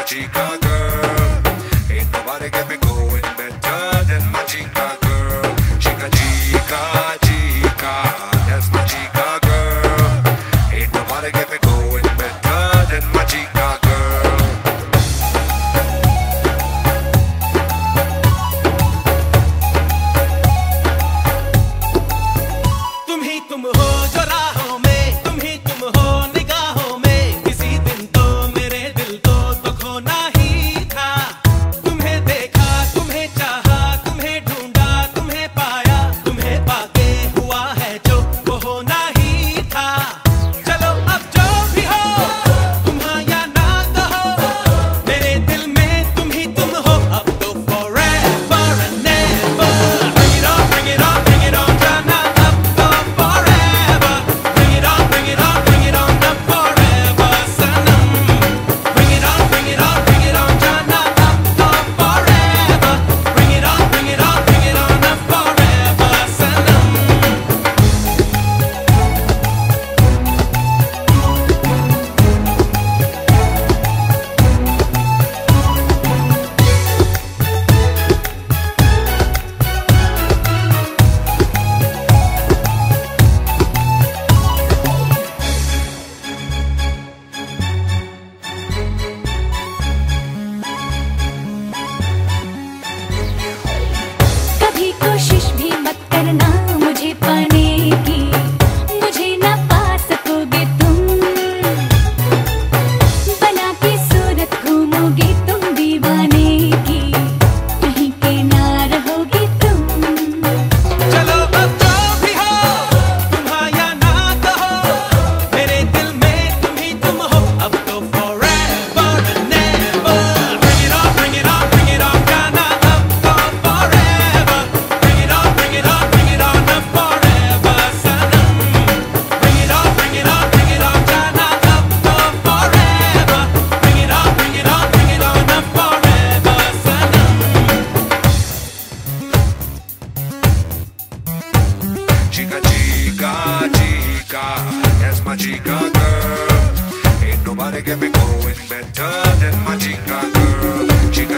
chica girl. Ain't nobody get me going better than my chica girl. Chica, chica, chica, that's my chica girl. Ain't nobody get me going better than my chica girl. तुम ही तुम हो जो राहों में, तुम ही तुम हो निगाहों में। किसी दिन तो मेरे दिल को तो खोना ही था। तुम्हें देखा, तुम्हें चाहा, तुम्हें ढूंढा, तुम्हें पाया, तुम्हें पाके हुआ है जो वो होना ही था। चलो अब जो भी हो, तुम हाँ या ना कहो, मेरे दिल में तुम ही तुम हो। अब तो forever and ever, bring it on, bring it on, bring it on, जाना अब तो forever, bring it on, bring it on, bring it on, अब forever Sanam, bring it on, bring it on, bring it on, जाना अब तो forever, bring it on, bring it on, bring it on, अब forever सनम। कभी कोशिश भी मत करना मुझे पाने की, मुझे ना पा सकोगे तुम। बना के सूरत घूमोगे तुम दीवाने की, कहीं के ना रहोगे तुम। चलो अब जो भी हो, तुम हाँ या ना कहो, मेरे दिल में तुम ही तुम हो। अब तो forever and ever, bring it on, bring it on, bring it on, जाना अब तो forever, bring it on, bring it on, bring it on, अब forever Sanam, bring it on, bring it on, bring it on, जाना अब तो forever, bring it on, bring it on, bring it on, अब forever Sanam. Chica, chica, chica, that's my chica girl. Ain't nobody get me going better than my chica girl. Chica,